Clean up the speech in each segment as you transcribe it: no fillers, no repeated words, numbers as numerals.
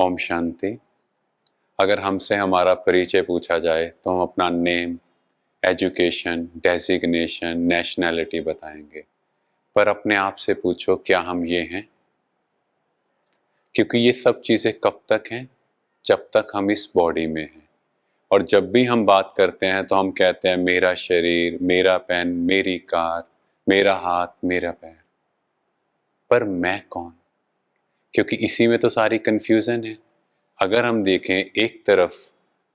ओम शांति। अगर हमसे हमारा परिचय पूछा जाए तो हम अपना नेम, एजुकेशन, डेजिग्नेशन, नेशनैलिटी बताएंगे। पर अपने आप से पूछो, क्या हम ये हैं? क्योंकि ये सब चीज़ें कब तक हैं? जब तक हम इस बॉडी में हैं। और जब भी हम बात करते हैं तो हम कहते हैं मेरा शरीर, मेरा पेन, मेरी कार, मेरा हाथ, मेरा पैर। पर मैं कौन? क्योंकि इसी में तो सारी कन्फ्यूज़न है। अगर हम देखें, एक तरफ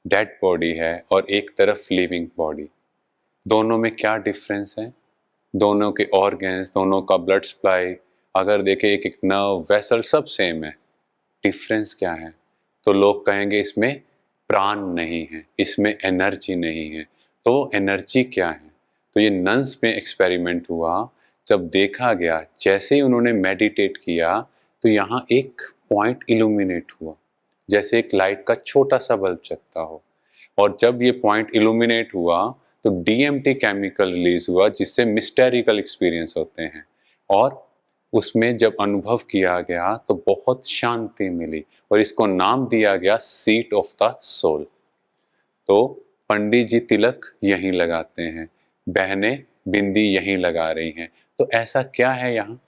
डेड बॉडी है और एक तरफ लिविंग बॉडी, दोनों में क्या डिफरेंस है? दोनों के ऑर्गन्स, दोनों का ब्लड सप्लाई, अगर देखें एक एक नर्व, वेसल सब सेम है। डिफरेंस क्या है? तो लोग कहेंगे इसमें प्राण नहीं है, इसमें एनर्जी नहीं है। तो एनर्जी क्या है? तो ये नन्स में एक्सपेरिमेंट हुआ। जब देखा गया, जैसे ही उन्होंने मेडिटेट किया तो यहाँ एक पॉइंट इल्यूमिनेट हुआ, जैसे एक लाइट का छोटा सा बल्ब जगता हो। और जब ये पॉइंट इल्यूमिनेट हुआ तो डीएमटी केमिकल रिलीज हुआ, जिससे मिस्टेरिकल एक्सपीरियंस होते हैं। और उसमें जब अनुभव किया गया तो बहुत शांति मिली और इसको नाम दिया गया सीट ऑफ द सोल। तो पंडित जी तिलक यहीं लगाते हैं, बहनें बिंदी यहीं लगा रही हैं। तो ऐसा क्या है यहाँ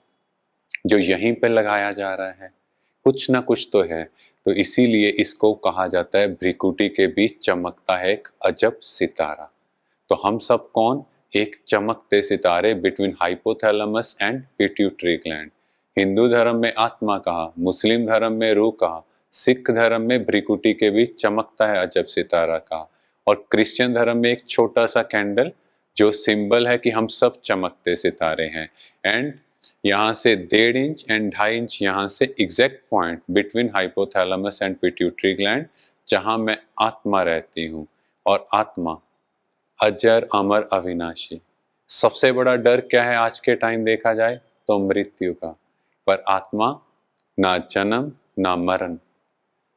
जो यहीं पे लगाया जा रहा है? कुछ ना कुछ तो है। तो इसीलिए इसको कहा जाता है भ्रिकुटी के बीच चमकता है एक अजब सितारा। तो हम सब कौन? एक चमकते सितारे between hypothalamus and pituitary gland. Hindu धर्म में आत्मा कहा, मुस्लिम धर्म में रूह कहा, सिख धर्म में भ्रिकुटी के बीच चमकता है अजब सितारा कहा, और क्रिश्चियन धर्म में एक छोटा सा कैंडल जो सिंबल है कि हम सब चमकते सितारे हैं। एंड यहाँ से 1.5 इंच एंड 2.5 इंच यहाँ से exact point between hypothalamus and pituitary gland, जहाँ मैं आत्मा रहती हूँ। और आत्मा अजर अमर अविनाशी। सबसे बड़ा डर क्या है आज के टाइम देखा जाए तो मृत्यु का। पर आत्मा ना जन्म ना मरण,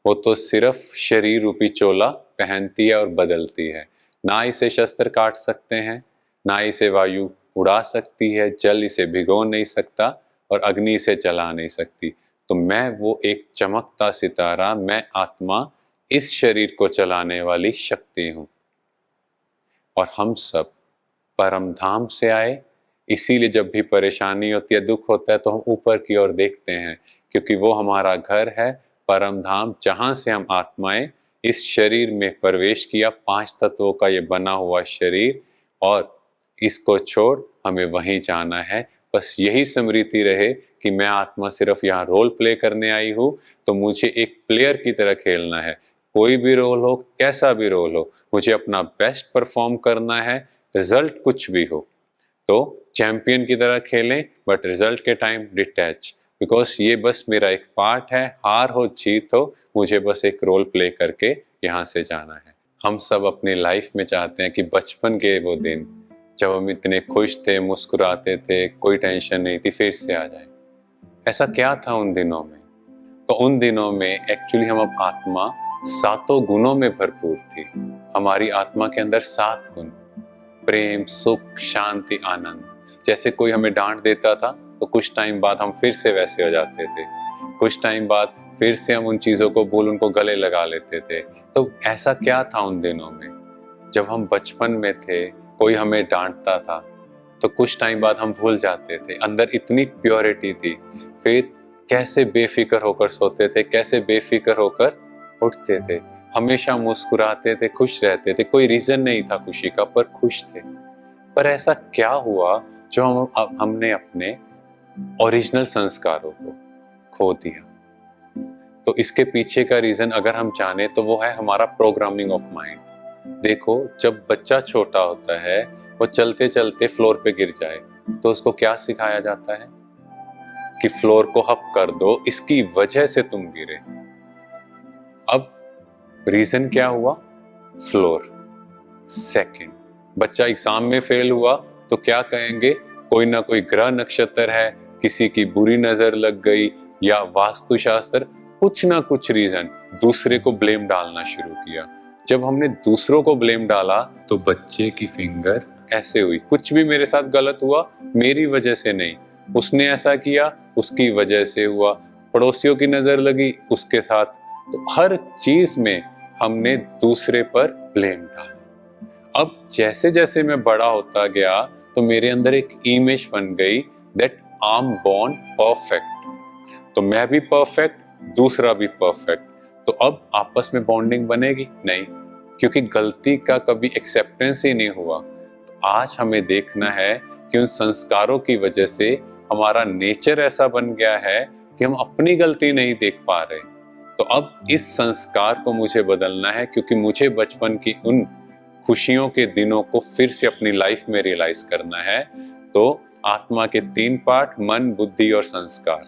वो तो सिर्फ शरीर रूपी चोला पहनती है और बदलती है। ना इसे शस्त्र काट सकते हैं, ना इसे वायु उड़ा सकती है, जल इसे भिगो नहीं सकता और अग्नि इसे जला नहीं सकती। तो मैं वो एक चमकता सितारा, मैं आत्मा, इस शरीर को चलाने वाली शक्ति हूँ। और हम सब परम धाम से आए, इसीलिए जब भी परेशानी होती है, दुख होता है, तो हम ऊपर की ओर देखते हैं, क्योंकि वो हमारा घर है, परम धाम, जहाँ से हम आत्माएं इस शरीर में प्रवेश किया। 5 तत्वों का ये बना हुआ शरीर, और इसको छोड़ हमें वहीं जाना है। बस यही स्मृति रहे कि मैं आत्मा सिर्फ यहाँ रोल प्ले करने आई हूँ, तो मुझे एक प्लेयर की तरह खेलना है। कोई भी रोल हो, कैसा भी रोल हो, मुझे अपना बेस्ट परफॉर्म करना है, रिजल्ट कुछ भी हो। तो चैंपियन की तरह खेलें, बट रिजल्ट के टाइम डिटैच, बिकॉज ये बस मेरा एक पार्ट है। हार हो जीत हो, मुझे बस एक रोल प्ले करके यहाँ से जाना है। हम सब अपनी लाइफ में चाहते हैं कि बचपन के वो दिन जब हम इतने खुश थे, मुस्कुराते थे, कोई टेंशन नहीं थी, फिर से आ जाए। ऐसा क्या था उन दिनों में? तो उन दिनों में एक्चुअली हम अब आत्मा 7 गुणों में भरपूर थी। हमारी आत्मा के अंदर 7 गुण, प्रेम, सुख, शांति, आनंद। जैसे कोई हमें डांट देता था तो कुछ टाइम बाद हम फिर से वैसे हो जाते थे, कुछ टाइम बाद फिर से हम उन चीजों को भूल उनको गले लगा लेते थे। तो ऐसा क्या था उन दिनों में? जब हम बचपन में थे, कोई हमें डांटता था तो कुछ टाइम बाद हम भूल जाते थे। अंदर इतनी प्योरिटी थी। फिर कैसे बेफिक्र होकर सोते थे, कैसे बेफिक्र होकर उठते थे, हमेशा मुस्कुराते थे, खुश रहते थे। कोई रीजन नहीं था खुशी का, पर खुश थे। पर ऐसा क्या हुआ जो हमने अपने ओरिजिनल संस्कारों को खो दिया? तो इसके पीछे का रीजन अगर हम जाने तो वो है हमारा प्रोग्रामिंग ऑफ माइंड। देखो, जब बच्चा छोटा होता है, वो चलते चलते फ्लोर पे गिर जाए तो उसको क्या सिखाया जाता है कि फ्लोर को हप कर दो, इसकी वजह से तुम गिरे। अब रीजन क्या हुआ? फ्लोर। सेकंड, बच्चा एग्जाम में फेल हुआ तो क्या कहेंगे? कोई ना कोई ग्रह नक्षत्र है, किसी की बुरी नजर लग गई, या वास्तुशास्त्र, कुछ ना कुछ रीजन, दूसरे को ब्लेम डालना शुरू किया। जब हमने दूसरों को ब्लेम डाला तो बच्चे की फिंगर ऐसे हुई, कुछ भी मेरे साथ गलत हुआ, मेरी वजह से नहीं, उसने ऐसा किया, उसकी वजह से हुआ। पड़ोसियों की नजर लगी, उसके साथ तो हर चीज में हमने दूसरे पर ब्लेम डाला। अब जैसे जैसे मैं बड़ा होता गया तो मेरे अंदर एक इमेज बन गई that I am born perfect. तो मैं भी परफेक्ट, दूसरा भी परफेक्ट। तो अब आपस में बॉन्डिंग बनेगी नहीं, क्योंकि गलती का कभी एक्सेप्टेंस ही नहीं हुआ। तो आज हमें देखना है कि उन संस्कारों की वजह से हमारा नेचर ऐसा बन गया है कि हम अपनी गलती नहीं देख पा रहे। तो अब इस संस्कार को मुझे बदलना है, क्योंकि मुझे बचपन की उन खुशियों के दिनों को फिर से अपनी लाइफ में रियलाइज करना है। तो आत्मा के 3 पार्ट, मन, बुद्धि और संस्कार,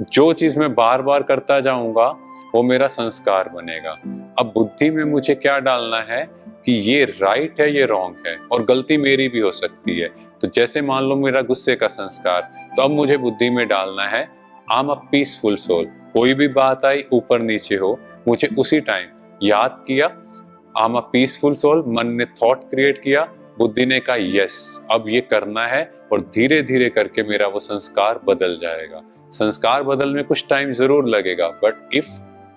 जो चीज मैं बार बार करता जाऊंगा वो मेरा संस्कार बनेगा। अब बुद्धि में मुझे क्या डालना है कि ये राइट है, ये रॉन्ग है, और गलती मेरी भी हो सकती है। तो जैसे मान लो मेरा गुस्से का संस्कार, तो अब मुझे बुद्धि में डालना है I am a peaceful soul. कोई भी बात आई, ऊपर नीचे हो, मुझे उसी टाइम याद किया I am a peaceful soul. मन ने थॉट क्रिएट किया, बुद्धि ने कहा यस अब ये करना है, और धीरे धीरे करके मेरा वो संस्कार बदल जाएगा। संस्कार बदलने में कुछ टाइम जरूर लगेगा, but if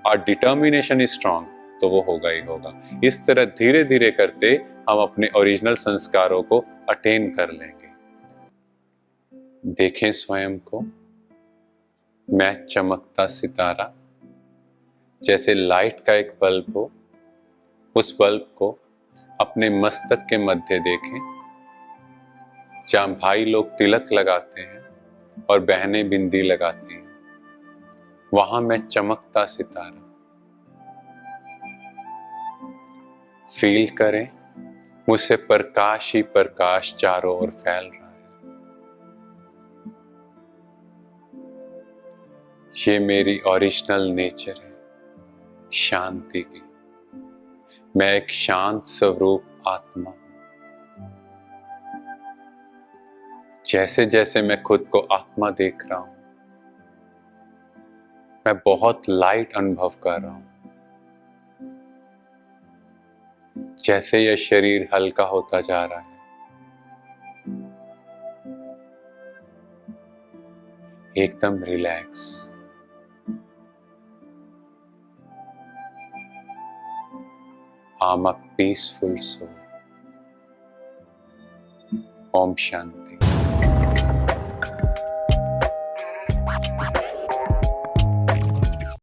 our determination is strong तो वो होगा ही होगा। इस तरह धीरे धीरे करते हम अपने ओरिजिनल संस्कारों को अटेन कर लेंगे। देखें स्वयं को, मैं चमकता सितारा, जैसे लाइट का एक बल्ब हो, उस बल्ब को अपने मस्तक के मध्य देखें, जहां भाई लोग तिलक लगाते हैं और बहनें बिंदी लगाती हैं। वहां मैं चमकता सितारा। फील करें, मुझसे प्रकाश ही प्रकाश चारों ओर फैल रहा है। ये मेरी ओरिजिनल नेचर है, शांति की। मैं एक शांत स्वरूप आत्मा हूं। जैसे जैसे मैं खुद को आत्मा देख रहा हूं, मैं बहुत लाइट अनुभव कर रहा हूं। जैसे यह शरीर हल्का होता जा रहा है, एकदम relax. I am a peaceful soul. ओम शांति।